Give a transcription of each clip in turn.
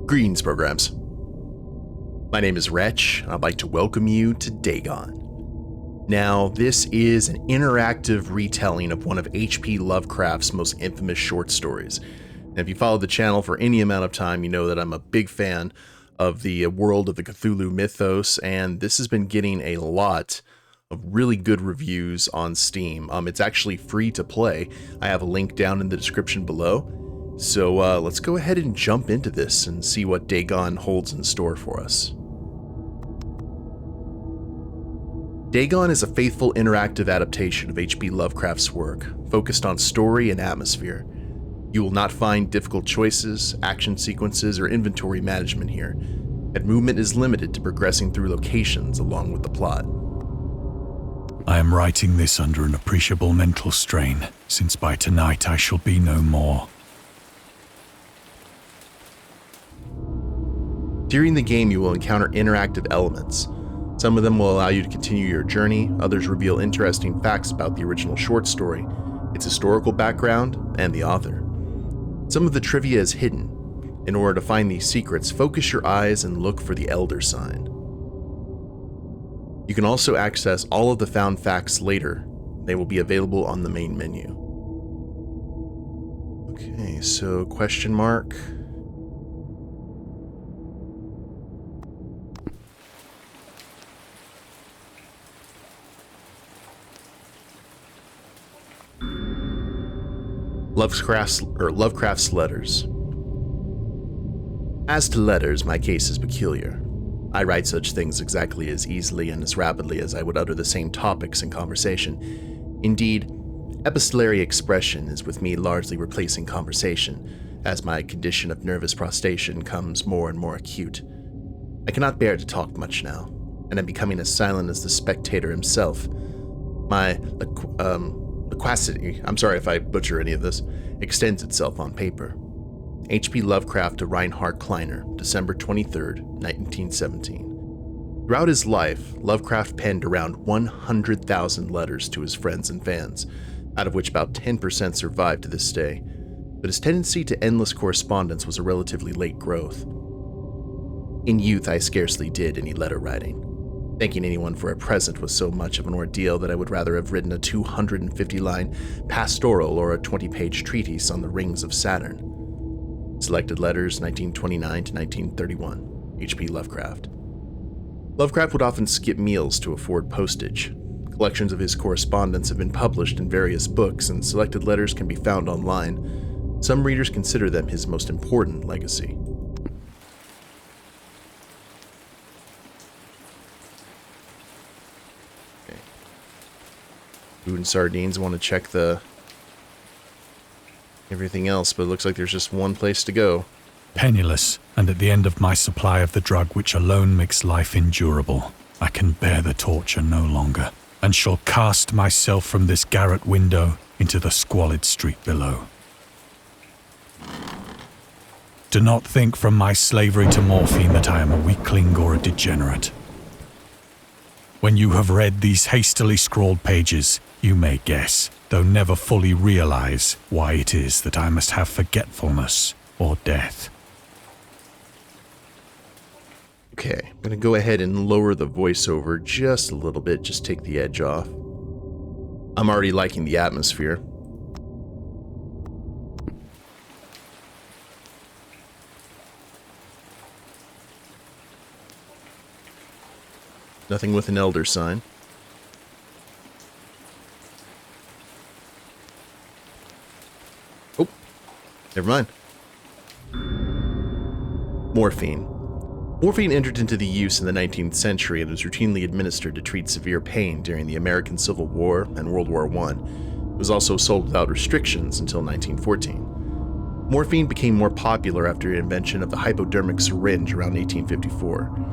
Greetings, programs. My name is Wretch, and I'd like to welcome you to Dagon. Now, this is an interactive retelling of one of H.P. Lovecraft's most infamous short stories. And if you followed the channel for any amount of time, you know that I'm a big fan of the world of the Cthulhu Mythos, and this has been getting a lot of really good reviews on Steam. It's actually free to play. I have a link down in the description below. So let's go ahead and jump into this and see what Dagon holds in store for us. Dagon is a faithful interactive adaptation of H.P. Lovecraft's work, focused on story and atmosphere. You will not find difficult choices, action sequences, or inventory management here, and movement is limited to progressing through locations along with the plot. I am writing this under an appreciable mental strain, since by tonight I shall be no more. During the game, you will encounter interactive elements. Some of them will allow you to continue your journey, others reveal interesting facts about the original short story, its historical background, and the author. Some of the trivia is hidden. In order to find these secrets, focus your eyes and look for the Elder sign. You can also access all of the found facts later. They will be available on the main menu. Okay, so question mark. Lovecraft's letters. As to letters, my case is peculiar. I write such things exactly as easily and as rapidly as I would utter the same topics in conversation. Indeed, epistolary expression is with me largely replacing conversation, as my condition of nervous prostration comes more and more acute. I cannot bear to talk much now, and am becoming as silent as the spectator himself. My loquacity, I'm sorry if I butcher any of this, extends itself on paper. H.P. Lovecraft to Reinhard Kleiner, December 23, 1917. Throughout his life, Lovecraft penned around 100,000 letters to his friends and fans, out of which about 10% survive to this day, but his tendency to endless correspondence was a relatively late growth. In youth, I scarcely did any letter writing. Thanking anyone for a present was so much of an ordeal that I would rather have written a 250-line pastoral or a 20-page treatise on the rings of Saturn. Selected Letters, 1929 to 1931, H.P. Lovecraft. Lovecraft would often skip meals to afford postage. Collections of his correspondence have been published in various books, and Selected Letters can be found online. Some readers consider them his most important legacy. Food and sardines. I want to check everything else, but it looks like there's just one place to go. Penniless, and at the end of my supply of the drug which alone makes life endurable, I can bear the torture no longer, and shall cast myself from this garret window into the squalid street below. Do not think from my slavery to morphine that I am a weakling or a degenerate. When you have read these hastily scrawled pages, you may guess, though never fully realize, why it is that I must have forgetfulness or death. Okay, I'm going to go ahead and lower the voiceover just a little bit, just take the edge off. I'm already liking the atmosphere. Nothing with an elder sign. Oh, never mind. Morphine. Morphine entered into the use in the 19th century and was routinely administered to treat severe pain during the American Civil War and World War I. It was also sold without restrictions until 1914. Morphine became more popular after the invention of the hypodermic syringe around 1854.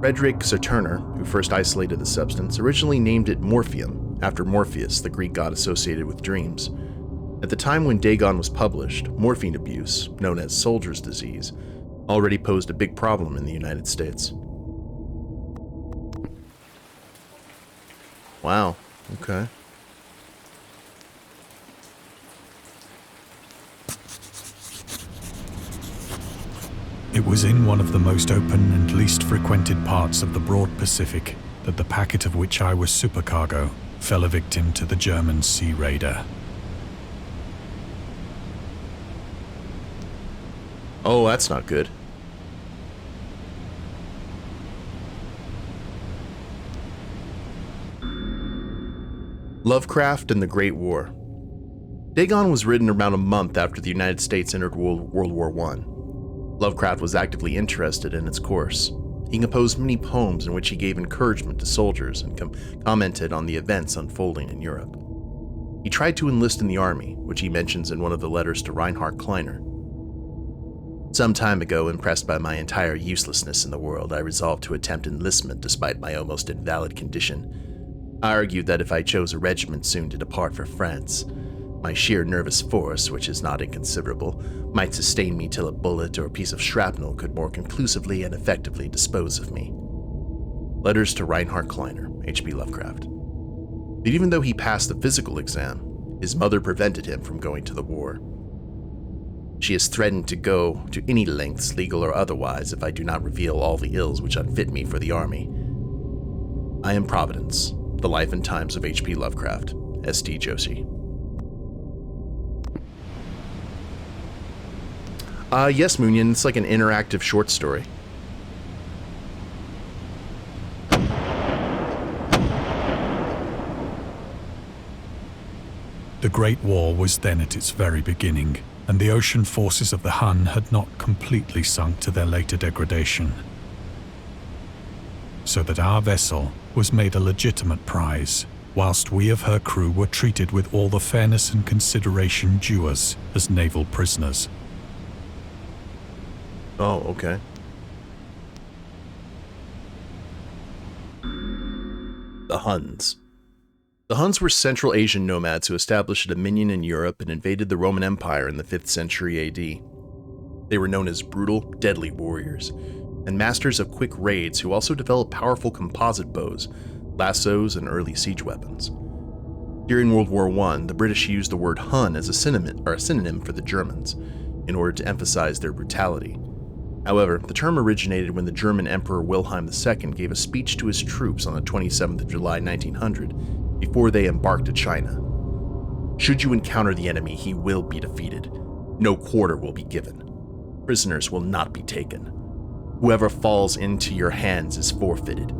Frederick Saturner, who first isolated the substance, originally named it morphium, after Morpheus, the Greek god associated with dreams. At the time when Dagon was published, morphine abuse, known as soldier's disease, already posed a big problem in the United States. Wow, okay. It was in one of the most open and least frequented parts of the broad Pacific that the packet of which I was supercargo fell a victim to the German sea raider. Oh, that's not good. Lovecraft and the Great War. Dagon was written around a month after the United States entered World War I. Lovecraft was actively interested in its course. He composed many poems in which he gave encouragement to soldiers and commented on the events unfolding in Europe. He tried to enlist in the army, which he mentions in one of the letters to Reinhard Kleiner. Some time ago, impressed by my entire uselessness in the world, I resolved to attempt enlistment despite my almost invalid condition. I argued that if I chose a regiment soon to depart for France, my sheer nervous force, which is not inconsiderable, might sustain me till a bullet or a piece of shrapnel could more conclusively and effectively dispose of me. Letters to Reinhard Kleiner, H.P. Lovecraft. But even though he passed the physical exam, his mother prevented him from going to the war. She has threatened to go to any lengths, legal or otherwise, if I do not reveal all the ills which unfit me for the army. I am Providence, The Life and Times of H.P. Lovecraft, S.D. Joshi. Yes, Moonian, it's like an interactive short story. The Great War was then at its very beginning, and the ocean forces of the Hun had not completely sunk to their later degradation. So that our vessel was made a legitimate prize, whilst we of her crew were treated with all the fairness and consideration due us as naval prisoners. Oh, okay. The Huns. The Huns were Central Asian nomads who established a dominion in Europe and invaded the Roman Empire in the 5th century AD. They were known as brutal, deadly warriors, and masters of quick raids who also developed powerful composite bows, lassos, and early siege weapons. During World War I, the British used the word Hun as a synonym for the Germans, in order to emphasize their brutality. However, the term originated when the German Emperor Wilhelm II gave a speech to his troops on the 27th of July 1900 before they embarked to China. Should you encounter the enemy, he will be defeated. No quarter will be given. Prisoners will not be taken. Whoever falls into your hands is forfeited.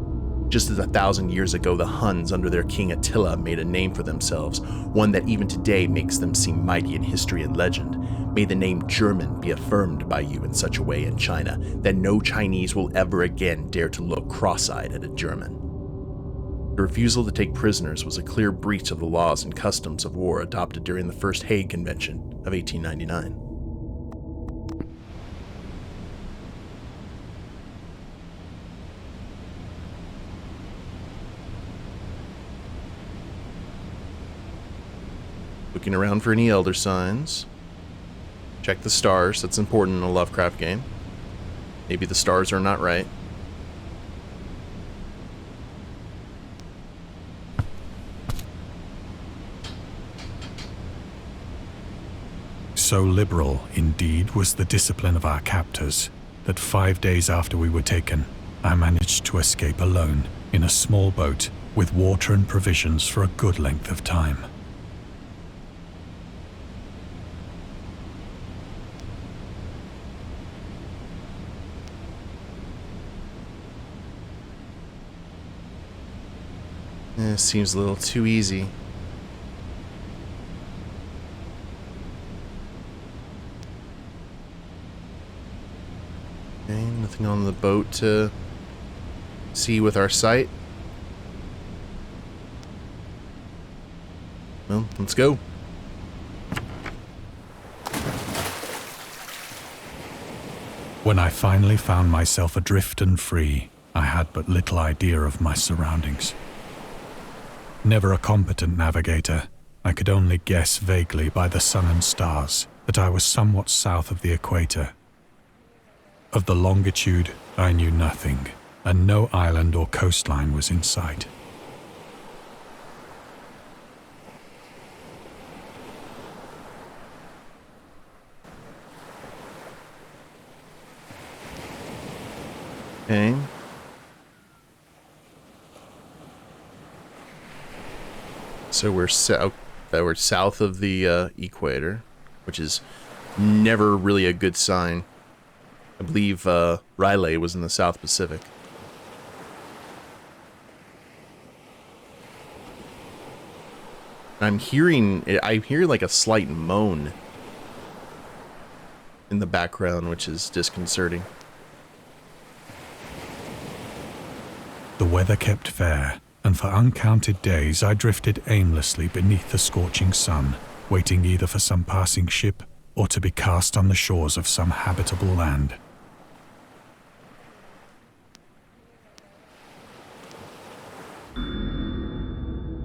Just as 1,000 years ago the Huns under their king Attila made a name for themselves, one that even today makes them seem mighty in history and legend, may the name German be affirmed by you in such a way in China that no Chinese will ever again dare to look cross-eyed at a German. The refusal to take prisoners was a clear breach of the laws and customs of war adopted during the First Hague Convention of 1899. Looking around for any elder signs. Check the stars, that's important in a Lovecraft game. Maybe the stars are not right. So liberal, indeed, was the discipline of our captors, that 5 days after we were taken, I managed to escape alone in a small boat with water and provisions for a good length of time. Seems a little too easy. Okay, nothing on the boat to see with our sight. Well, let's go. When I finally found myself adrift and free, I had but little idea of my surroundings. Never a competent navigator, I could only guess vaguely by the sun and stars that I was somewhat south of the equator. Of the longitude, I knew nothing, and no island or coastline was in sight. Okay. So we're south of the equator, which is never really a good sign. I believe Raleigh was in the South Pacific. I hear like a slight moan in the background, which is disconcerting. The weather kept fair, and for uncounted days I drifted aimlessly beneath the scorching sun, waiting either for some passing ship or to be cast on the shores of some habitable land.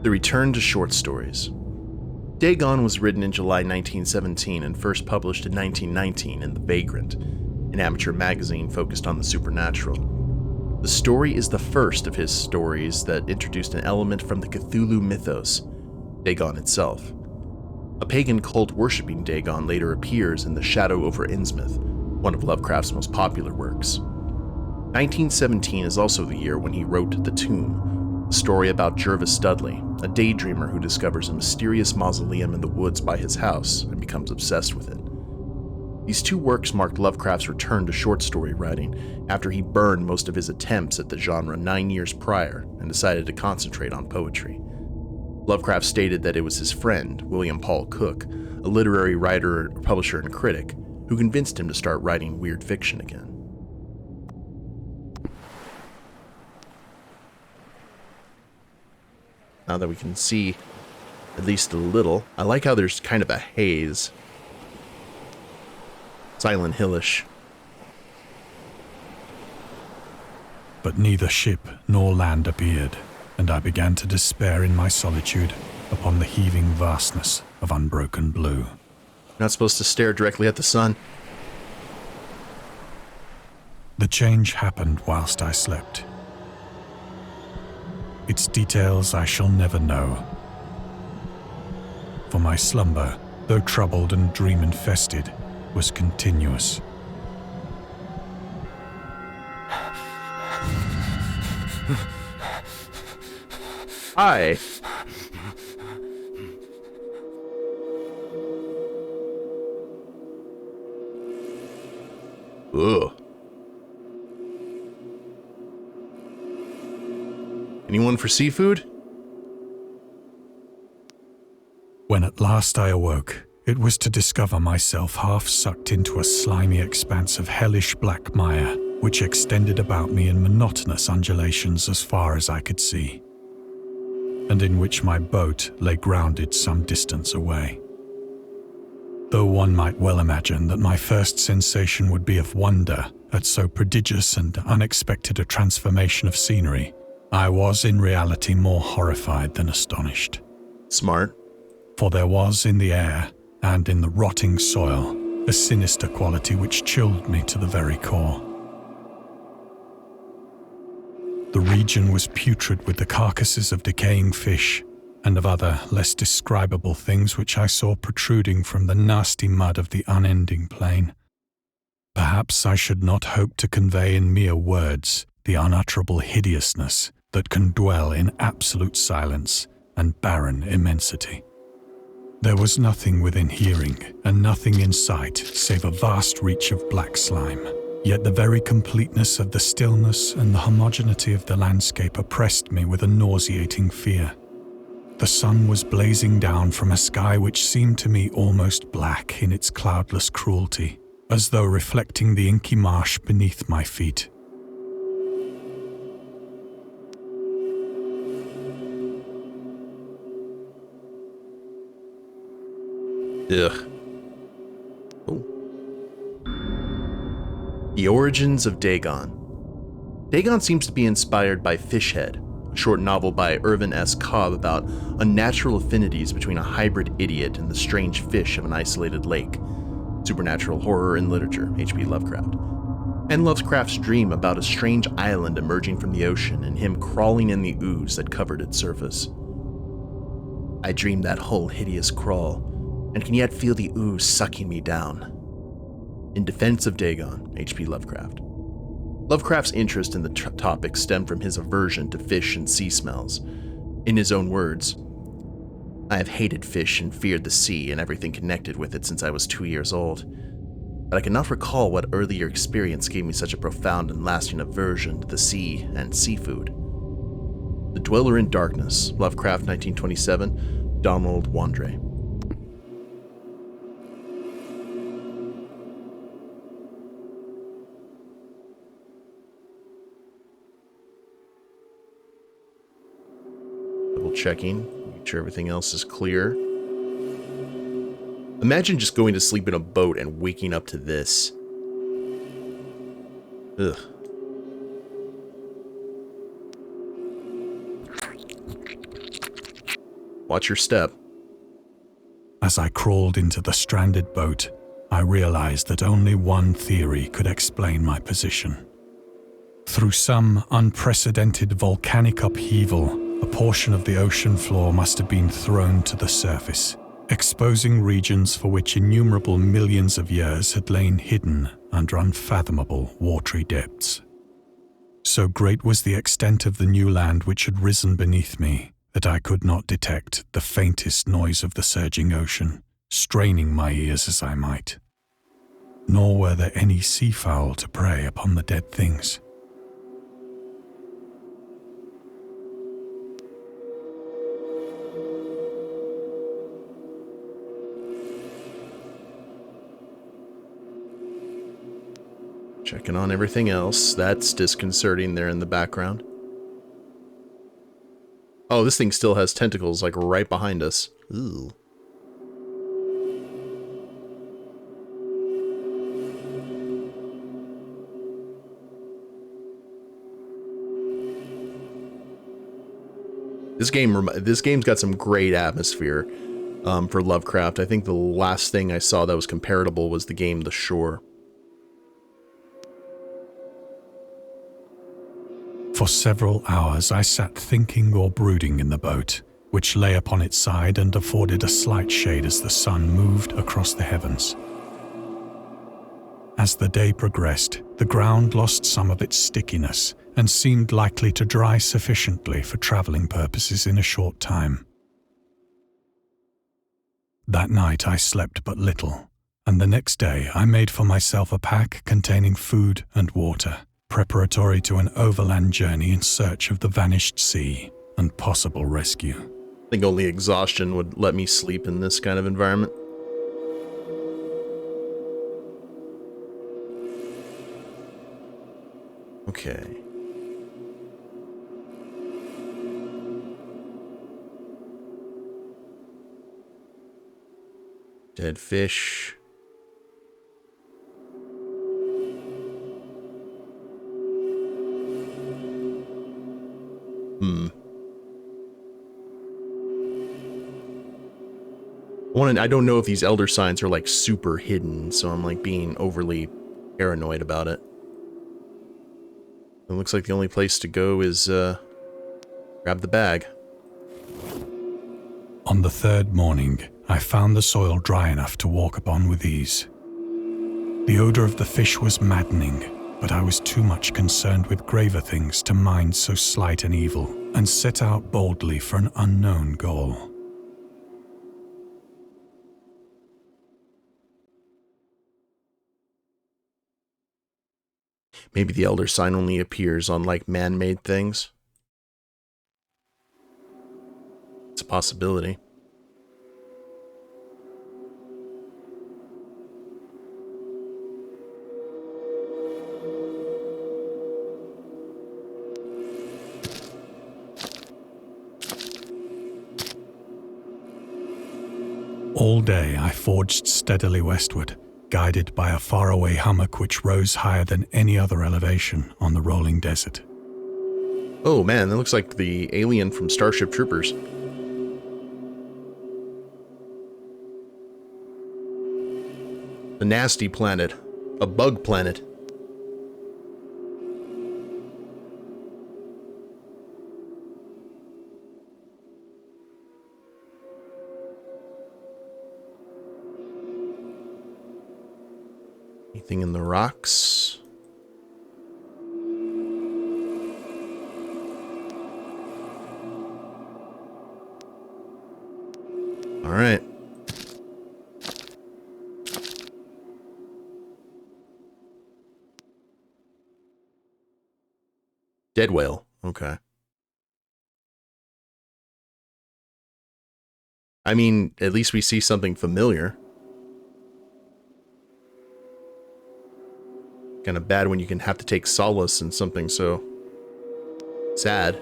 The Return to Short Stories. Dagon was written in July 1917 and first published in 1919 in The Vagrant, an amateur magazine focused on the supernatural. The story is the first of his stories that introduced an element from the Cthulhu Mythos, Dagon itself. A pagan cult worshipping Dagon later appears in The Shadow over Innsmouth, one of Lovecraft's most popular works. 1917 is also the year when he wrote The Tomb, a story about Jervis Dudley, a daydreamer who discovers a mysterious mausoleum in the woods by his house and becomes obsessed with it. These two works marked Lovecraft's return to short story writing after he burned most of his attempts at the genre 9 years prior and decided to concentrate on poetry. Lovecraft stated that it was his friend, William Paul Cook, a literary writer, publisher, and critic, who convinced him to start writing weird fiction again. Now that we can see at least a little, I like how there's kind of a haze. Silent Hillish. But neither ship nor land appeared, and I began to despair in my solitude upon the heaving vastness of unbroken blue. Not supposed to stare directly at the sun. The change happened whilst I slept. Its details I shall never know. For my slumber, though troubled and dream-infested, was continuous. Hi. Ugh. Anyone for seafood? When at last I awoke, it was to discover myself half sucked into a slimy expanse of hellish black mire, which extended about me in monotonous undulations as far as I could see, and in which my boat lay grounded some distance away. Though one might well imagine that my first sensation would be of wonder at so prodigious and unexpected a transformation of scenery, I was in reality more horrified than astonished. Smart. For there was in the air and in the rotting soil a sinister quality which chilled me to the very core. The region was putrid with the carcasses of decaying fish and of other less describable things which I saw protruding from the nasty mud of the unending plain. Perhaps I should not hope to convey in mere words the unutterable hideousness that can dwell in absolute silence and barren immensity. There was nothing within hearing and nothing in sight save a vast reach of black slime, yet the very completeness of the stillness and the homogeneity of the landscape oppressed me with a nauseating fear. The sun was blazing down from a sky which seemed to me almost black in its cloudless cruelty, as though reflecting the inky marsh beneath my feet. Ugh. Oh. The Origins of Dagon. Dagon seems to be inspired by Fishhead, a short novel by Irvin S. Cobb about unnatural affinities between a hybrid idiot and the strange fish of an isolated lake. Supernatural horror in literature, H.P. Lovecraft. And Lovecraft's dream about a strange island emerging from the ocean and him crawling in the ooze that covered its surface. I dreamed that whole hideous crawl, and can yet feel the ooze sucking me down. In Defense of Dagon, H.P. Lovecraft. Lovecraft's interest in the topic stemmed from his aversion to fish and sea smells. In his own words, "I have hated fish and feared the sea and everything connected with it since I was 2 years old, but I cannot recall what earlier experience gave me such a profound and lasting aversion to the sea and seafood." The Dweller in Darkness, Lovecraft, 1927, Donald Wandre. Double checking, make sure everything else is clear. Imagine just going to sleep in a boat and waking up to this. Ugh. Watch your step. As I crawled into the stranded boat, I realized that only one theory could explain my position. Through some unprecedented volcanic upheaval, a portion of the ocean floor must have been thrown to the surface, exposing regions for which innumerable millions of years had lain hidden under unfathomable watery depths. So great was the extent of the new land which had risen beneath me that I could not detect the faintest noise of the surging ocean, straining my ears as I might. Nor were there any seafowl to prey upon the dead things. Checking on everything else. That's disconcerting there in the background. Oh, this thing still has tentacles, like, right behind us. Ooh. This game's got some great atmosphere for Lovecraft. I think the last thing I saw that was comparable was the game The Shore. For several hours I sat thinking or brooding in the boat, which lay upon its side and afforded a slight shade as the sun moved across the heavens. As the day progressed, the ground lost some of its stickiness and seemed likely to dry sufficiently for traveling purposes in a short time. That night I slept but little, and the next day I made for myself a pack containing food and water, preparatory to an overland journey in search of the vanished sea and possible rescue. I think only exhaustion would let me sleep in this kind of environment. Okay. Dead fish. I don't know if these elder signs are like super hidden, so I'm like being overly paranoid about it. It looks like the only place to go is grab the bag. On the third morning, I found the soil dry enough to walk upon with ease. The odor of the fish was maddening, but I was too much concerned with graver things to mind so slight an evil, and set out boldly for an unknown goal. Maybe the elder sign only appears on like man-made things. It's a possibility. All day I forged steadily westward, guided by a faraway hummock which rose higher than any other elevation on the rolling desert. Oh man, that looks like the alien from Starship Troopers. A nasty planet. A bug planet. Anything in the rocks? All right. Dead whale. Okay. I mean, at least we see something familiar. Kind of bad when you can have to take solace in something so sad.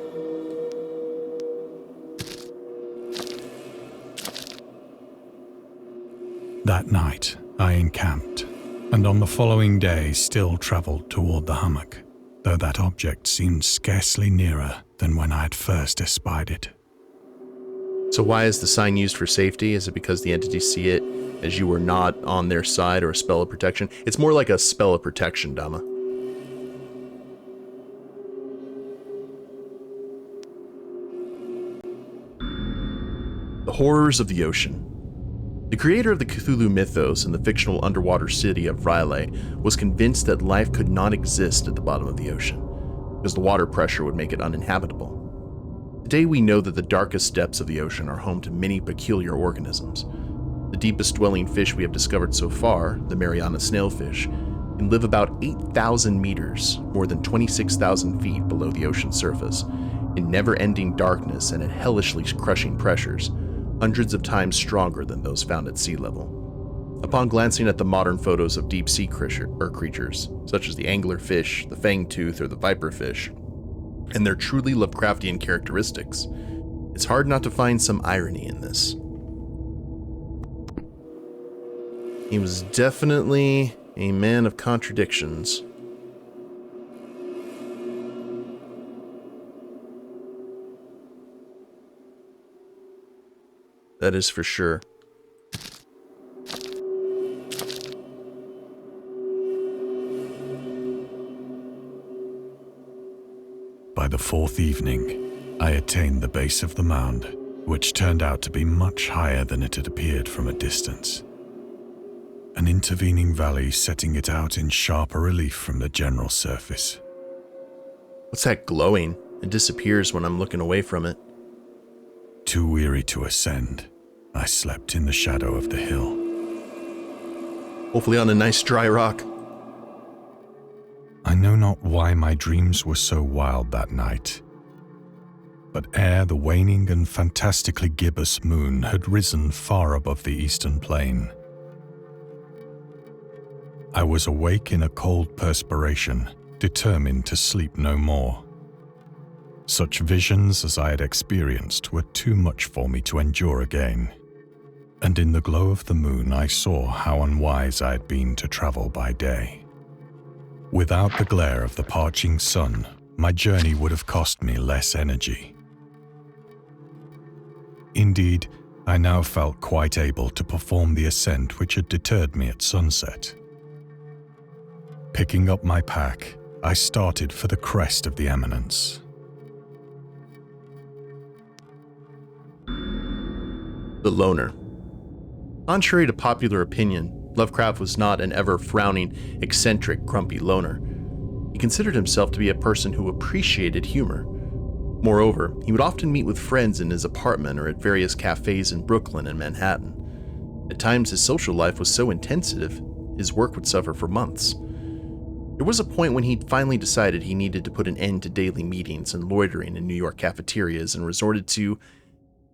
That night, I encamped, and on the following day still travelled toward the hummock, though that object seemed scarcely nearer than when I had first espied it. So why is the sign used for safety? Is it because the entities see it as you were not on their side, or a spell of protection? It's more like a spell of protection, Dama. The horrors of the ocean. The creator of the Cthulhu Mythos and the fictional underwater city of R'lyeh was convinced that life could not exist at the bottom of the ocean, because the water pressure would make it uninhabitable. Today we know that the darkest depths of the ocean are home to many peculiar organisms. The deepest dwelling fish we have discovered so far, the Mariana snailfish, can live about 8,000 meters, more than 26,000 feet below the ocean's surface, in never-ending darkness and at hellishly crushing pressures, hundreds of times stronger than those found at sea level. Upon glancing at the modern photos of deep-sea creatures, such as the anglerfish, the fangtooth, or the viperfish, and their truly Lovecraftian characteristics, it's hard not to find some irony in this. He was definitely a man of contradictions. That is for sure. By the fourth evening, I attained the base of the mound, which turned out to be much higher than it had appeared from a distance. An intervening valley setting it out in sharper relief from the general surface. What's that glowing? It disappears when I'm looking away from it. Too weary to ascend, I slept in the shadow of the hill. Hopefully on a nice dry rock. I know not why my dreams were so wild that night, but ere the waning and fantastically gibbous moon had risen far above the eastern plain, I was awake in a cold perspiration, determined to sleep no more. Such visions as I had experienced were too much for me to endure again, and in the glow of the moon I saw how unwise I had been to travel by day. Without the glare of the parching sun, my journey would have cost me less energy. Indeed, I now felt quite able to perform the ascent which had deterred me at sunset. Picking up my pack, I started for the crest of the eminence. The Loner. Contrary to popular opinion, Lovecraft was not an ever-frowning, eccentric, grumpy loner. He considered himself to be a person who appreciated humor. Moreover, he would often meet with friends in his apartment or at various cafes in Brooklyn and Manhattan. At times, his social life was so intensive, his work would suffer for months. There was a point when he finally decided he needed to put an end to daily meetings and loitering in New York cafeterias and resorted to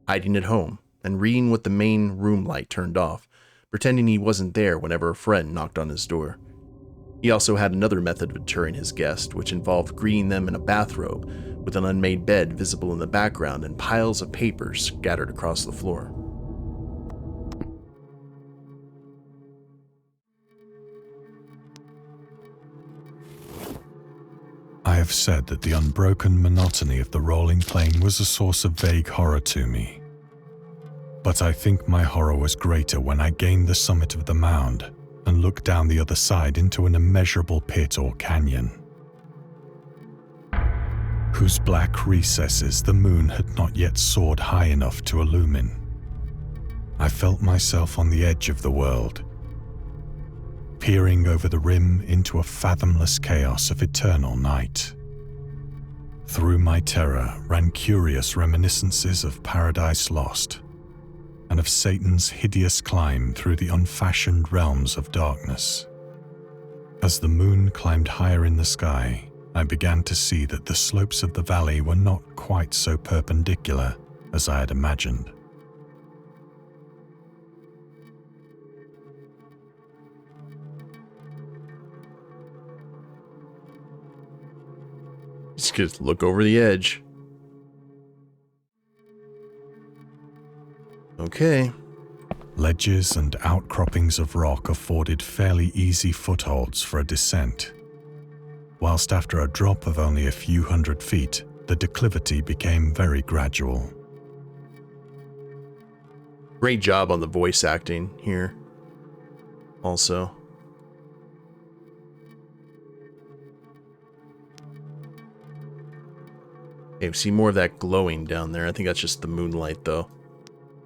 hiding at home and reading with the main room light turned off, pretending he wasn't there whenever a friend knocked on his door. He also had another method of deterring his guest, which involved greeting them in a bathrobe, with an unmade bed visible in the background and piles of papers scattered across the floor. I have said that the unbroken monotony of the rolling plain was a source of vague horror to me. But I think my horror was greater when I gained the summit of the mound and looked down the other side into an immeasurable pit or canyon, whose black recesses the moon had not yet soared high enough to illumine. I felt myself on the edge of the world, peering over the rim into a fathomless chaos of eternal night. Through my terror ran curious reminiscences of Paradise Lost, and of Satan's hideous climb through the unfashioned realms of darkness. As the moon climbed higher in the sky, I began to see that the slopes of the valley were not quite so perpendicular as I had imagined. Just look over the edge. Okay. Ledges and outcroppings of rock afforded fairly easy footholds for a descent, whilst after a drop of only a few hundred feet, the declivity became very gradual. Great job on the voice acting here. Also. Okay, we see more of that glowing down there. I think that's just the moonlight, though,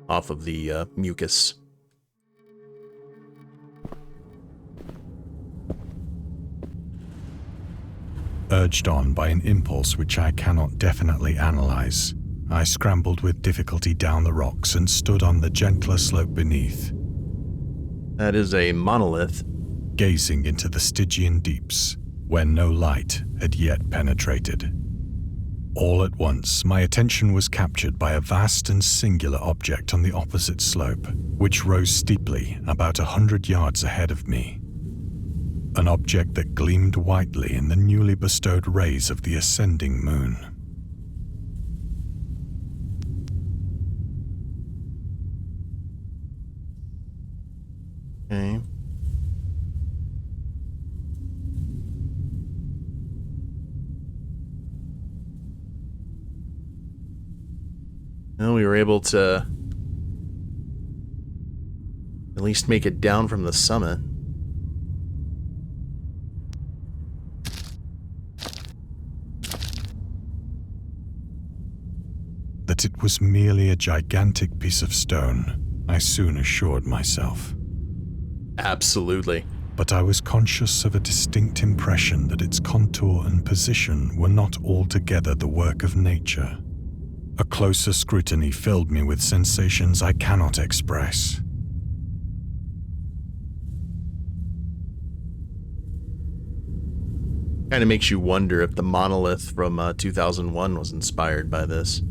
off of the mucus. Urged on by an impulse which I cannot definitely analyze, I scrambled with difficulty down the rocks and stood on the gentler slope beneath. That is a monolith. Gazing into the Stygian deeps, where no light had yet penetrated. All at once, my attention was captured by a vast and singular object on the opposite slope, which rose steeply about 100 yards ahead of me. An object that gleamed whitely in the newly bestowed rays of the ascending moon. Okay. Well, we were able to at least make it down from the summit. That it was merely a gigantic piece of stone, I soon assured myself. Absolutely. But I was conscious of a distinct impression that its contour and position were not altogether the work of nature. A closer scrutiny filled me with sensations I cannot express. Kind of makes you wonder if the monolith from 2001 was inspired by this.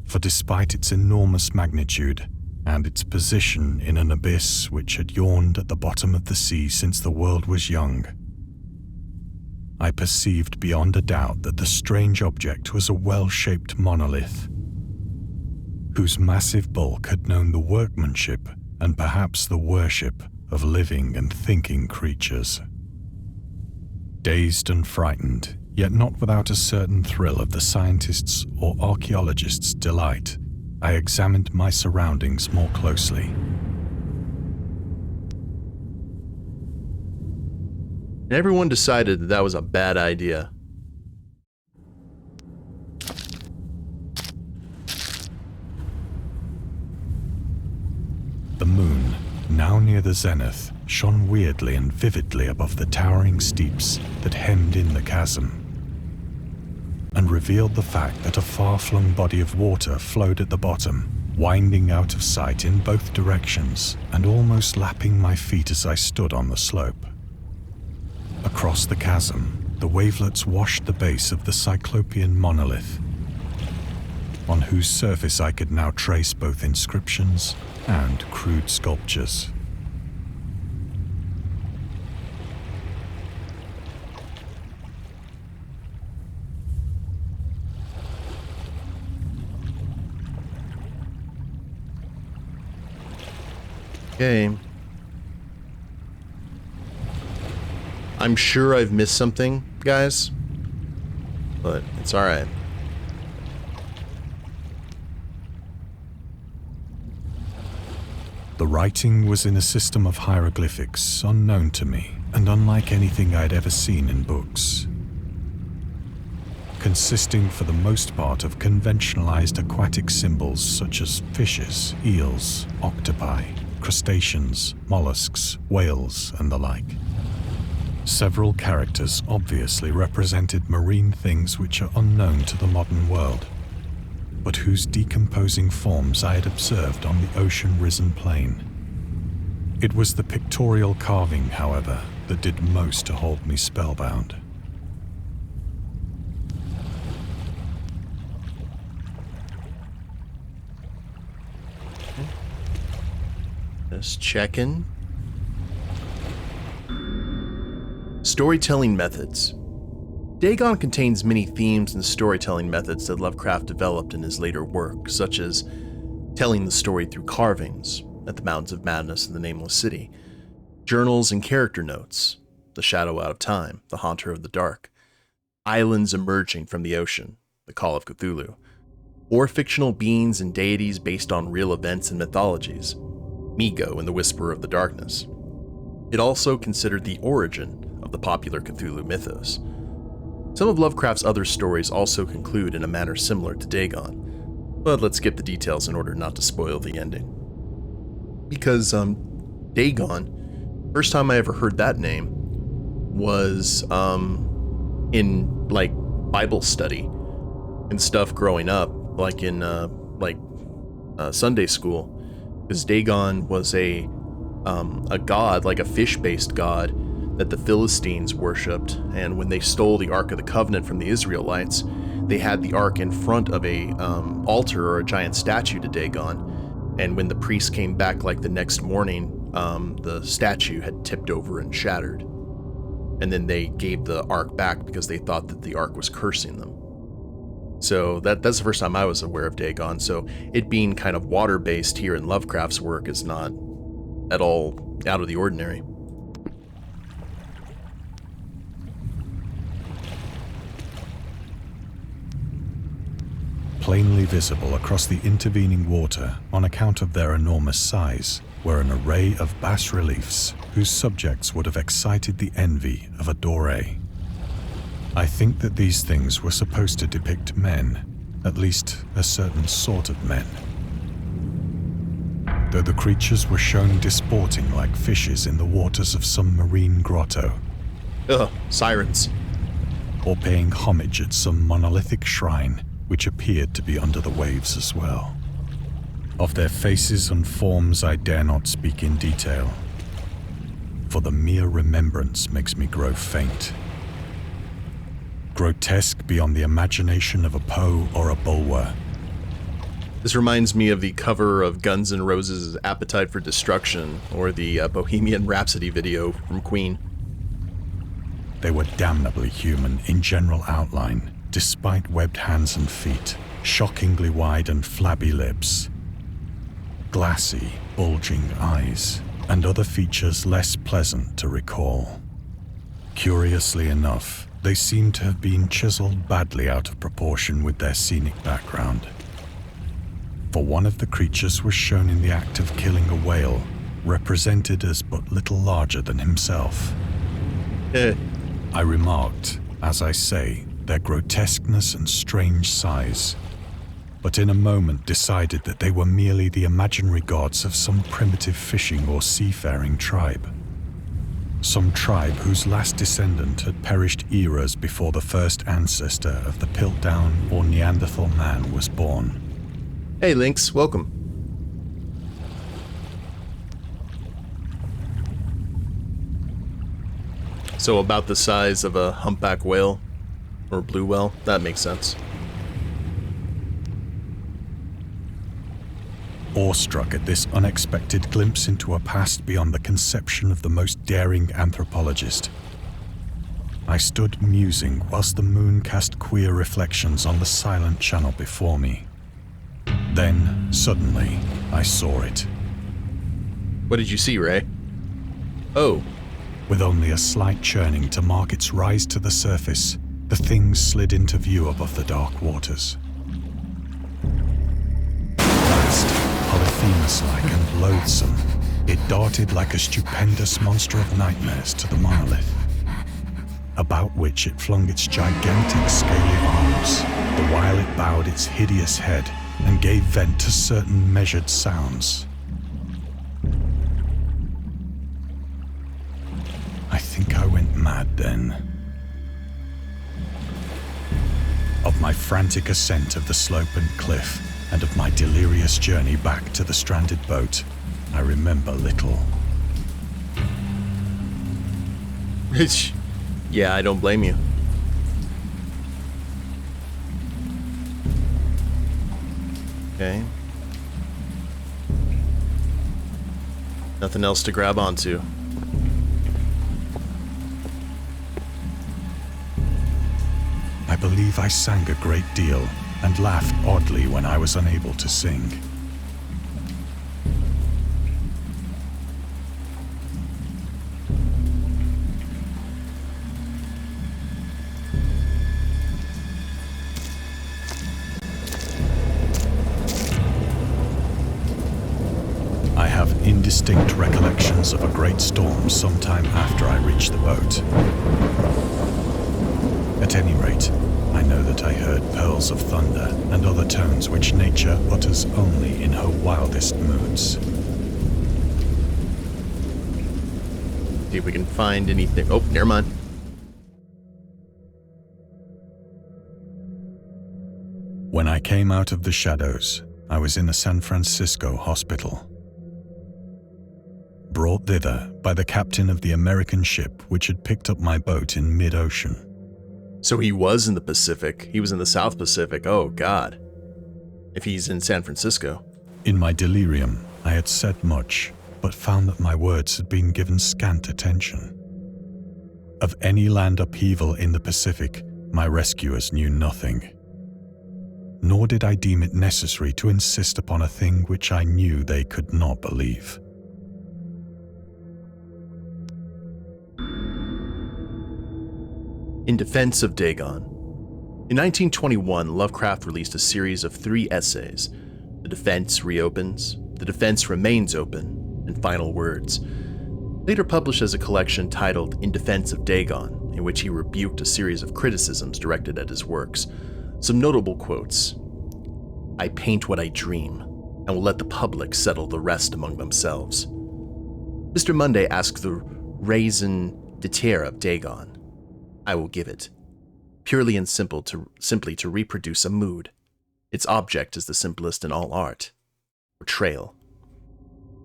For despite its enormous magnitude, and its position in an abyss which had yawned at the bottom of the sea since the world was young, I perceived beyond a doubt that the strange object was a well-shaped monolith, whose massive bulk had known the workmanship and perhaps the worship of living and thinking creatures. Dazed and frightened, yet not without a certain thrill of the scientist's or archaeologist's delight, I examined my surroundings more closely. Everyone decided that that was a bad idea. The moon, now near the zenith, shone weirdly and vividly above the towering steeps that hemmed in the chasm, and revealed the fact that a far-flung body of water flowed at the bottom, winding out of sight in both directions and almost lapping my feet as I stood on the slope. Across the chasm, the wavelets washed the base of the Cyclopean monolith, on whose surface I could now trace both inscriptions and crude sculptures. Okay. I'm sure I've missed something, guys, but it's alright. The writing was in a system of hieroglyphics unknown to me and unlike anything I'd ever seen in books, consisting for the most part of conventionalized aquatic symbols such as fishes, eels, octopi, crustaceans, mollusks, whales, and the like. Several characters obviously represented marine things which are unknown to the modern world, but whose decomposing forms I had observed on the ocean-risen plain. It was the pictorial carving, however, that did most to hold me spellbound. Just checking. Storytelling methods. Dagon contains many themes and storytelling methods that Lovecraft developed in his later work, such as telling the story through carvings at the Mountains of Madness and the Nameless City, journals and character notes, the Shadow Out of Time, the Haunter of the Dark, islands emerging from the ocean, the Call of Cthulhu, or fictional beings and deities based on real events and mythologies, Migo and the Whisperer of the Darkness. It also considered the origin of the popular Cthulhu Mythos. Some of Lovecraft's other stories also conclude in a manner similar to Dagon, but let's skip the details in order not to spoil the ending. Because, Dagon, first time I ever heard that name was, in, Bible study and stuff growing up, in, Sunday school. Because Dagon was a god, a fish-based god, that the Philistines worshipped, and when they stole the Ark of the Covenant from the Israelites, they had the Ark in front of a altar or a giant statue to Dagon, and when the priest came back the next morning, the statue had tipped over and shattered. And then they gave the Ark back because they thought that the Ark was cursing them. So that's the first time I was aware of Dagon, so it being kind of water-based here in Lovecraft's work is not at all out of the ordinary. Plainly visible across the intervening water on account of their enormous size were an array of bas-reliefs whose subjects would have excited the envy of a doré. I think that these things were supposed to depict men, at least a certain sort of men. Though the creatures were shown disporting like fishes in the waters of some marine grotto. Ugh, sirens. Or paying homage at some monolithic shrine which appeared to be under the waves as well. Of their faces and forms I dare not speak in detail, for the mere remembrance makes me grow faint. Grotesque beyond the imagination of a Poe or a Bulwer. This reminds me of the cover of Guns N' Roses' Appetite for Destruction, or the Bohemian Rhapsody video from Queen. They were damnably human in general outline, despite webbed hands and feet, shockingly wide and flabby lips, glassy, bulging eyes, and other features less pleasant to recall. Curiously enough, they seem to have been chiseled badly out of proportion with their scenic background. For one of the creatures was shown in the act of killing a whale, represented as but little larger than himself. I remarked, as I say, their grotesqueness and strange size, but in a moment decided that they were merely the imaginary gods of some primitive fishing or seafaring tribe. Some tribe whose last descendant had perished eras before the first ancestor of the Piltdown or Neanderthal man was born. Hey Lynx, welcome. So about the size of a humpback whale or blue whale, that makes sense. Awestruck at this unexpected glimpse into a past beyond the conception of the most daring anthropologist, I stood musing whilst the moon cast queer reflections on the silent channel before me. Then, suddenly, I saw it. What did you see, Ray? Oh. With only a slight churning to mark its rise to the surface, the thing slid into view above the dark waters. Vast, Polyphemus-like and loathsome, it darted like a stupendous monster of nightmares to the monolith, about which it flung its gigantic scaly arms, the while it bowed its hideous head and gave vent to certain measured sounds. mad then. Of my frantic ascent of the slope and cliff, and of my delirious journey back to the stranded boat, I remember little. Rich. Yeah, I don't blame you. Okay. Nothing else to grab onto. I believe I sang a great deal and laughed oddly when I was unable to sing. I have indistinct recollections of a great storm sometime after I reached the boat. At any rate, I know that I heard pearls of thunder and other tones which nature utters only in her wildest moods. See if we can find anything. Oh, never mind. When I came out of the shadows, I was in a San Francisco hospital. Brought thither by the captain of the American ship which had picked up my boat in mid-ocean. So he was in the Pacific. He was in the South Pacific. Oh, God. If he's in San Francisco. In my delirium, I had said much, but found that my words had been given scant attention. Of any land upheaval in the Pacific, my rescuers knew nothing. Nor did I deem it necessary to insist upon a thing which I knew they could not believe. In Defense of Dagon. In 1921, Lovecraft released a series of 3 essays: The Defense Reopens, The Defense Remains Open, and Final Words, later published as a collection titled In Defense of Dagon, in which he rebuked a series of criticisms directed at his works. Some notable quotes: "I paint what I dream, and will let the public settle the rest among themselves." Mr. Monday asks the raison d'etre of Dagon. I will give it, purely and simply to reproduce a mood. Its object is the simplest in all art: portrayal.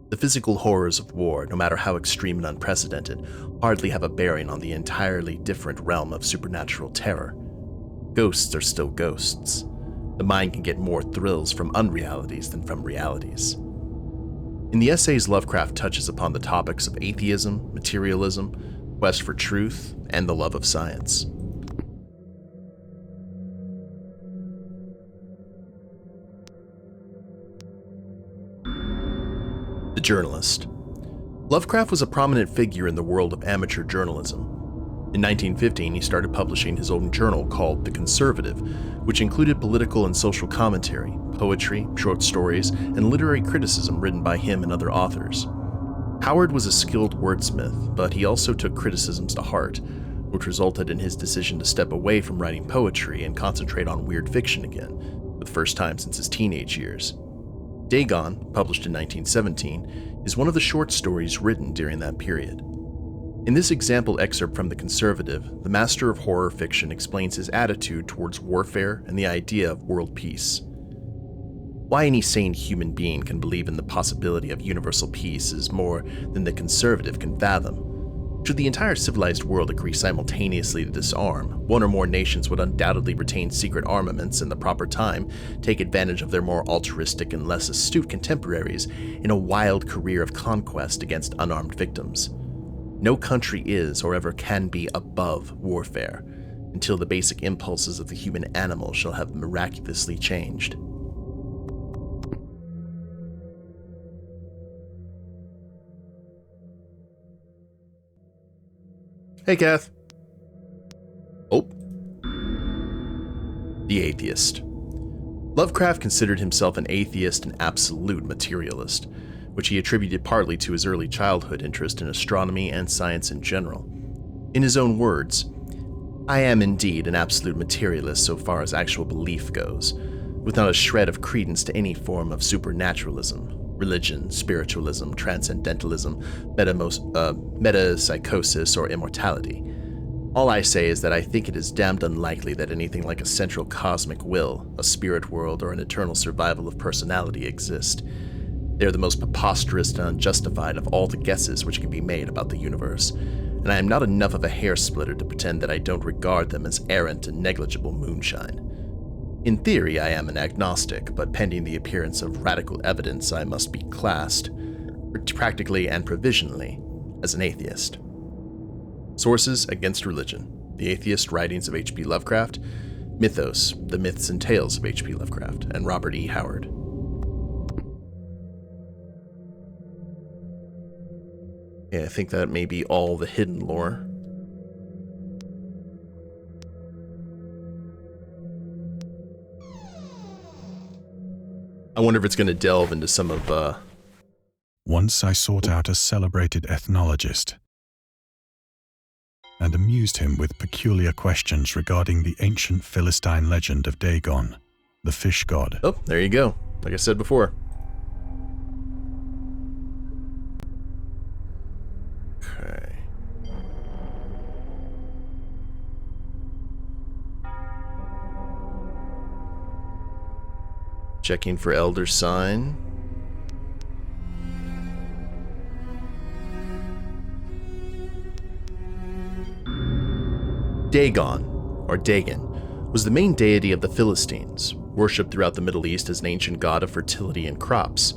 The physical horrors of war, no matter how extreme and unprecedented, hardly have a bearing on the entirely different realm of supernatural terror. Ghosts are still ghosts. The mind can get more thrills from unrealities than from realities. In the essays, Lovecraft touches upon the topics of atheism, materialism, quest for truth, and the love of science. The journalist. Lovecraft was a prominent figure in the world of amateur journalism. In 1915, he started publishing his own journal called The Conservative, which included political and social commentary, poetry, short stories, and literary criticism written by him and other authors. Howard was a skilled wordsmith, but he also took criticisms to heart, which resulted in his decision to step away from writing poetry and concentrate on weird fiction again, for the first time since his teenage years. Dagon, published in 1917, is one of the short stories written during that period. In this example excerpt from The Conservative, the master of horror fiction explains his attitude towards warfare and the idea of world peace. Why any sane human being can believe in the possibility of universal peace is more than the conservative can fathom. Should the entire civilized world agree simultaneously to disarm, one or more nations would undoubtedly retain secret armaments in the proper time, take advantage of their more altruistic and less astute contemporaries in a wild career of conquest against unarmed victims. No country is or ever can be above warfare, until the basic impulses of the human animal shall have miraculously changed. Hey, Kath. Oh. The Atheist. Lovecraft considered himself an atheist and absolute materialist, which he attributed partly to his early childhood interest in astronomy and science in general. In his own words, "I am indeed an absolute materialist so far as actual belief goes, with not a shred of credence to any form of supernaturalism, religion, spiritualism, transcendentalism, metapsychosis, or immortality. All I say is that I think it is damned unlikely that anything like a central cosmic will, a spirit world, or an eternal survival of personality exist. They are the most preposterous and unjustified of all the guesses which can be made about the universe, and I am not enough of a hair-splitter to pretend that I don't regard them as errant and negligible moonshine. In theory, I am an agnostic, but pending the appearance of radical evidence, I must be classed, practically and provisionally, as an atheist. Sources against religion: The Atheist Writings of H.P. Lovecraft, Mythos, The Myths and Tales of H.P. Lovecraft, and Robert E. Howard. Yeah, I think that may be all the hidden lore. I wonder if it's going to delve into some of, Once I sought out a celebrated ethnologist and amused him with peculiar questions regarding the ancient Philistine legend of Dagon, the fish god. Oh, there you go. Like I said before. Okay. Checking for elder sign. Dagon, or Dagon, was the main deity of the Philistines, worshipped throughout the Middle East as an ancient god of fertility and crops.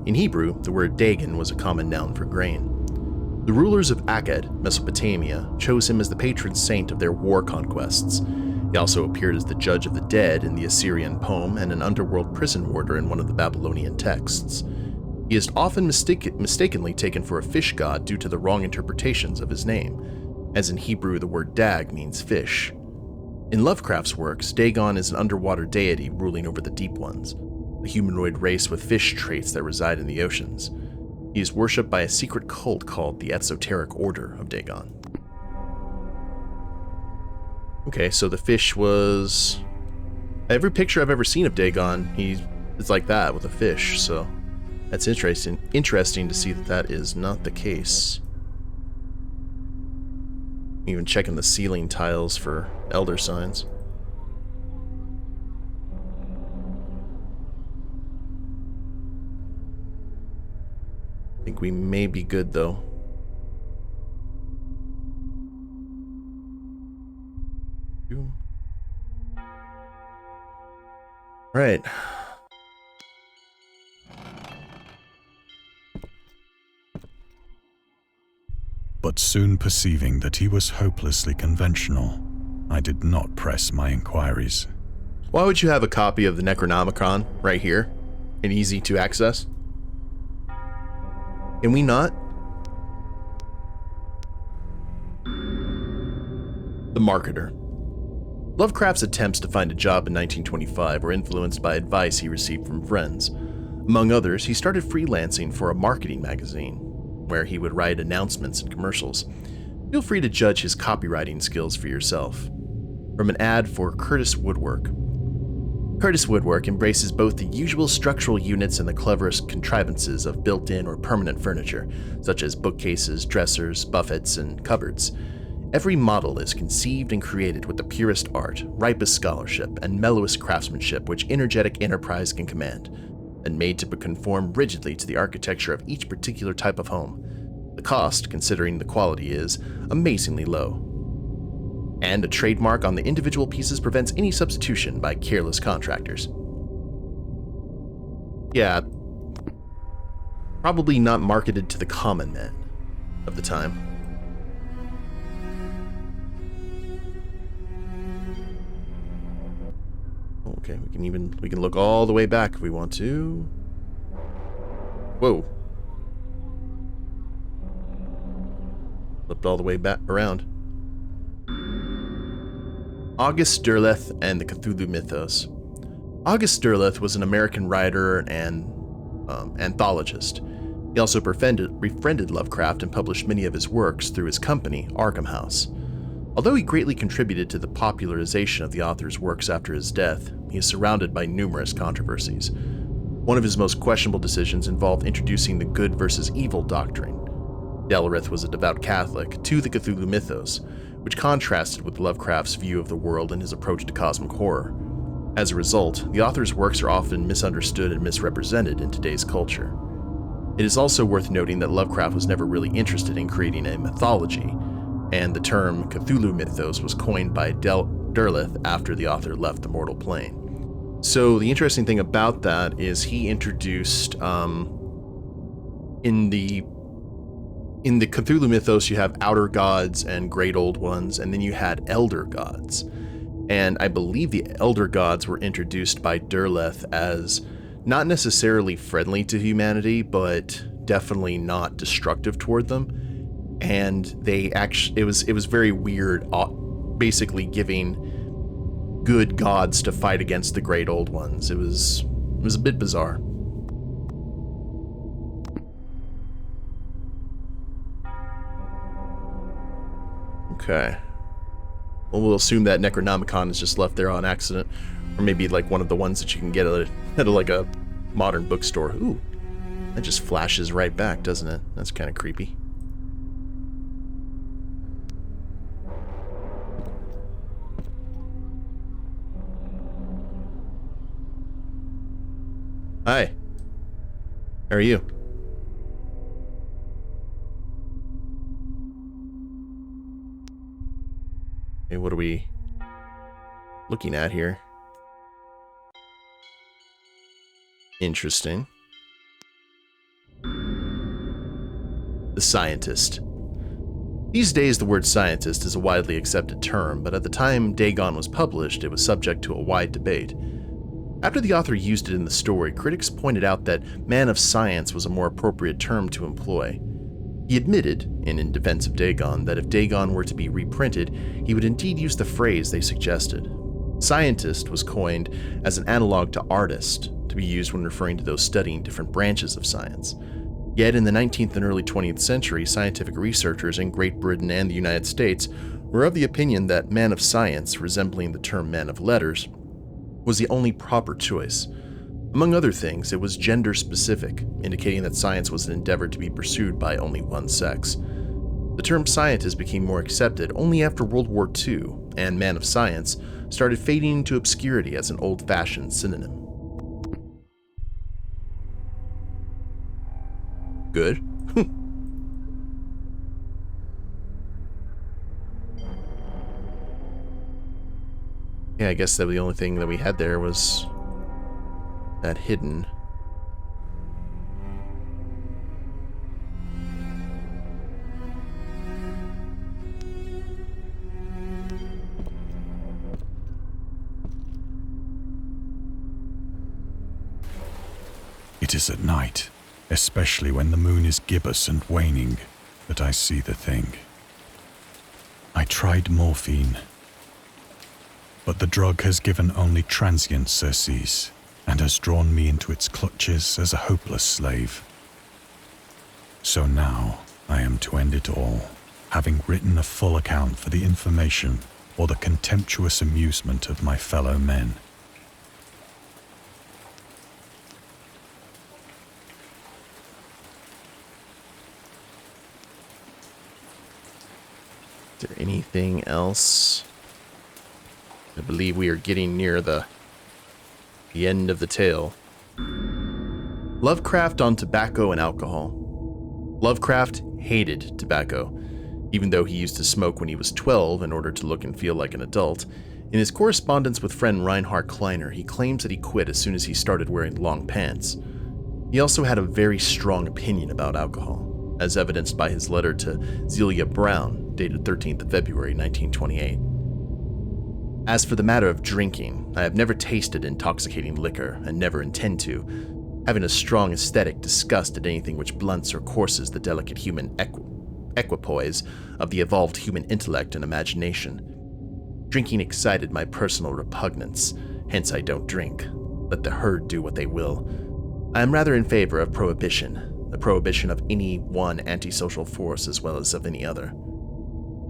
In Hebrew, the word Dagon was a common noun for grain. The rulers of Akkad, Mesopotamia, chose him as the patron saint of their war conquests. He also appeared as the judge of the dead in the Assyrian poem and an underworld prison warder in one of the Babylonian texts. He is often mistakenly taken for a fish god due to the wrong interpretations of his name, as in Hebrew the word dag means fish. In Lovecraft's works, Dagon is an underwater deity ruling over the deep ones, a humanoid race with fish traits that reside in the oceans. He is worshipped by a secret cult called the Esoteric Order of Dagon. Okay, so the fish was... Every picture I've ever seen of Dagon, it's like that with a fish, so that's interesting to see that that is not the case. Even checking the ceiling tiles for elder signs. I think we may be good though. Right. But soon perceiving that he was hopelessly conventional, I did not press my inquiries. Why would you have a copy of the Necronomicon right here and easy to access? Can we not? The Marketer. Lovecraft's attempts to find a job in 1925 were influenced by advice he received from friends. Among others, he started freelancing for a marketing magazine, where he would write announcements and commercials. Feel free to judge his copywriting skills for yourself. From an ad for Curtis Woodwork. Curtis Woodwork embraces both the usual structural units and the cleverest contrivances of built-in or permanent furniture, such as bookcases, dressers, buffets, and cupboards. Every model is conceived and created with the purest art, ripest scholarship, and mellowest craftsmanship which energetic enterprise can command, and made to conform rigidly to the architecture of each particular type of home. The cost, considering the quality, is amazingly low. And a trademark on the individual pieces prevents any substitution by careless contractors. Yeah, probably not marketed to the common man of the time. Okay, we can look all the way back if we want to. Whoa. Flipped all the way back around. August Derleth and the Cthulhu Mythos. August Derleth was an American writer and anthologist. He also befriended Lovecraft and published many of his works through his company, Arkham House. Although he greatly contributed to the popularization of the author's works after his death, he is surrounded by numerous controversies. One of his most questionable decisions involved introducing the good versus evil doctrine. Derleth was a devout Catholic to the Cthulhu Mythos, which contrasted with Lovecraft's view of the world and his approach to cosmic horror. As a result, the author's works are often misunderstood and misrepresented in today's culture. It is also worth noting that Lovecraft was never really interested in creating a mythology, and the term Cthulhu Mythos was coined by DERLETH after the author left the mortal plane. So the interesting thing about that is he introduced, in the Cthulhu Mythos, you have outer gods and great old ones, and then you had elder gods. And I believe the elder gods were introduced by DERLETH as not necessarily friendly to humanity, but definitely not destructive toward them. And they actually, it was very weird, basically giving good gods to fight against the great old ones. It was a bit bizarre. Okay. Well, we'll assume that Necronomicon is just left there on accident, or maybe like one of the ones that you can get at like a modern bookstore. Ooh, that just flashes right back, doesn't it? That's kind of creepy. Hi. How are you? Hey, what are we looking at here? Interesting. The scientist. These days, the word scientist is a widely accepted term, but at the time Dagon was published, it was subject to a wide debate. After the author used it in the story, critics pointed out that man of science was a more appropriate term to employ. He admitted, in defense of Dagon, that if Dagon were to be reprinted, he would indeed use the phrase they suggested. Scientist was coined as an analog to artist, to be used when referring to those studying different branches of science. Yet in the 19th and early 20th century, scientific researchers in Great Britain and the United States were of the opinion that man of science, resembling the term man of letters, was the only proper choice. Among other things, it was gender-specific, indicating that science was an endeavor to be pursued by only one sex. The term scientist became more accepted only after World War II, and man of science started fading into obscurity as an old-fashioned synonym. Good. Yeah, I guess that the only thing that we had there was that hidden. It is at night, especially when the moon is gibbous and waning, that I see the thing. I tried morphine, but the drug has given only transient surcease, and has drawn me into its clutches as a hopeless slave. So now I am to end it all, having written a full account for the information or the contemptuous amusement of my fellow men. Is there anything else? I believe we are getting near the end of the tale. Lovecraft on tobacco and alcohol. Lovecraft hated tobacco, even though he used to smoke when he was 12 in order to look and feel like an adult. In his correspondence with friend Reinhard Kleiner, he claims that he quit as soon as he started wearing long pants. He also had a very strong opinion about alcohol, as evidenced by his letter to Zelia Brown, dated 13th of February 1928. As for the matter of drinking, I have never tasted intoxicating liquor and never intend to, having a strong aesthetic disgust at anything which blunts or courses the delicate human equipoise of the evolved human intellect and imagination. Drinking excited my personal repugnance, hence I don't drink. Let the herd do what they will. I am rather in favor of prohibition, the prohibition of any one antisocial force as well as of any other.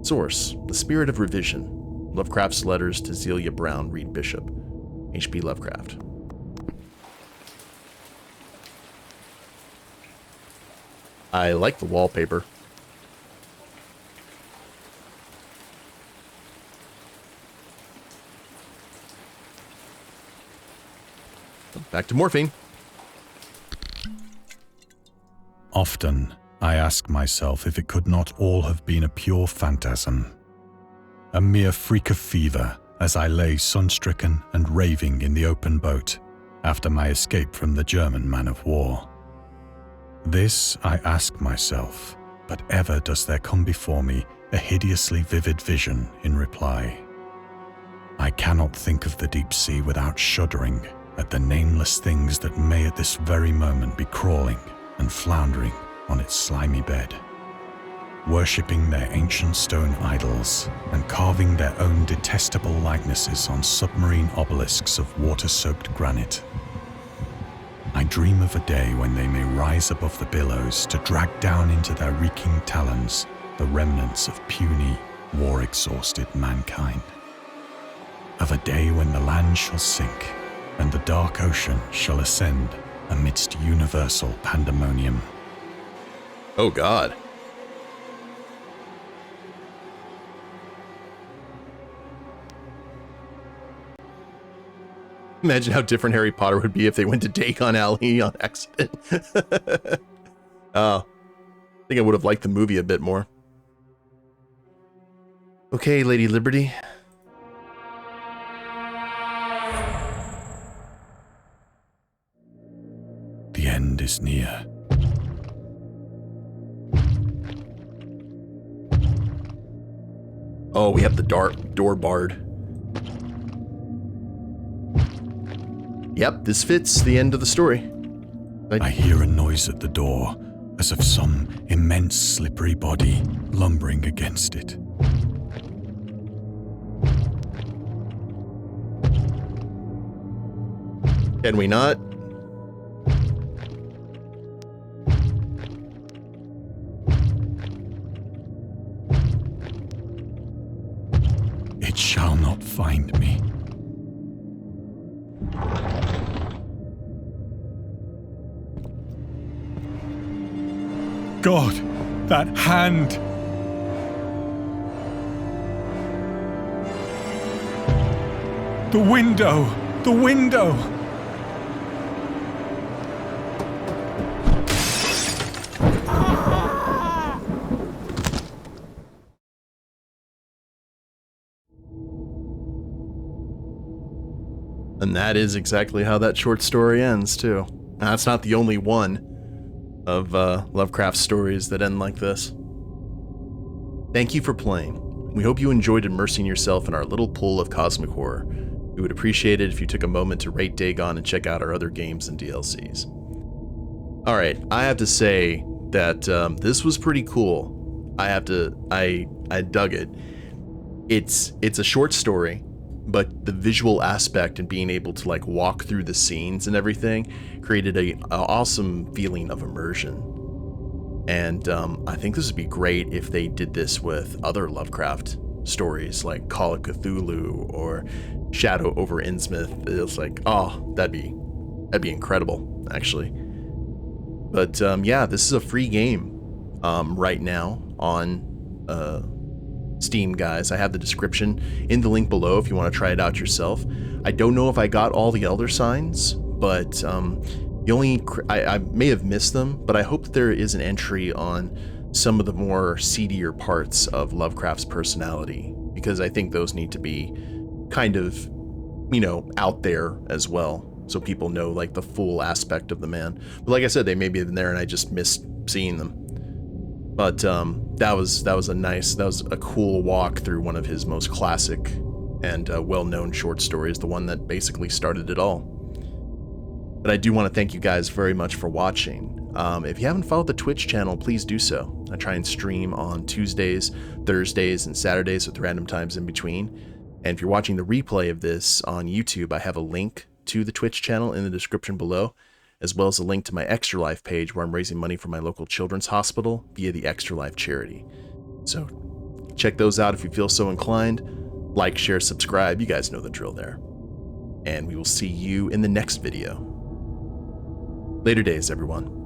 Source: The Spirit of Revision. Lovecraft's Letters to Zelia Brown, Reed Bishop. H.P. Lovecraft. I like the wallpaper. back to morphine. Often, I ask myself if it could not all have been a pure phantasm. A mere freak of fever as I lay sun-stricken and raving in the open boat after my escape from the German man-of-war. This I ask myself, but ever does there come before me a hideously vivid vision in reply. I cannot think of the deep sea without shuddering at the nameless things that may at this very moment be crawling and floundering on its slimy bed, worshipping their ancient stone idols and carving their own detestable likenesses on submarine obelisks of water-soaked granite. I dream of a day when they may rise above the billows to drag down into their reeking talons the remnants of puny, war-exhausted mankind. Of a day when the land shall sink and the dark ocean shall ascend amidst universal pandemonium. Oh God. Imagine how different Harry Potter would be if they went to Dagon Alley on accident. I think I would have liked the movie a bit more. Okay, Lady Liberty. The end is near. Oh, we have the door barred. Yep, this fits the end of the story. I hear a noise at the door, as of some immense slippery body lumbering against it. Can we not? It shall not find me. God, that hand! The window! The window! And that is exactly how that short story ends, too. Now, that's not the only one of Lovecraft's stories that end like this. Thank you for playing. We hope you enjoyed immersing yourself in our little pool of cosmic horror. We would appreciate it if you took a moment to rate Dagon and check out our other games and DLCs. Alright, I have to say that this was pretty cool. I dug it. It's a short story, but the visual aspect and being able to like walk through the scenes and everything created an awesome feeling of immersion. And I think this would be great if they did this with other Lovecraft stories like Call of Cthulhu or Shadow over Innsmouth. It's like, oh, that'd be incredible, actually. But yeah, this is a free game right now on Steam, guys. I have the description in the link below if you want to try it out yourself. I don't know if I got all the Elder Signs, but I may have missed them, but I hope that there is an entry on some of the more seedier parts of Lovecraft's personality, because I think those need to be kind of, you know, out there as well, so people know like the full aspect of the man. But like I said, they may be in there and I just missed seeing them. But that was a cool walk through one of his most classic and well-known short stories, the one that basically started it all. But I do want to thank you guys very much for watching. If you haven't followed the Twitch channel, please do so. I try and stream on Tuesdays, Thursdays, and Saturdays with random times in between. And if you're watching the replay of this on YouTube, I have a link to the Twitch channel in the description below, as well as a link to my Extra Life page where I'm raising money for my local children's hospital via the Extra Life charity. So check those out if you feel so inclined. Like, share, subscribe. You guys know the drill there. And we will see you in the next video. Later days, everyone.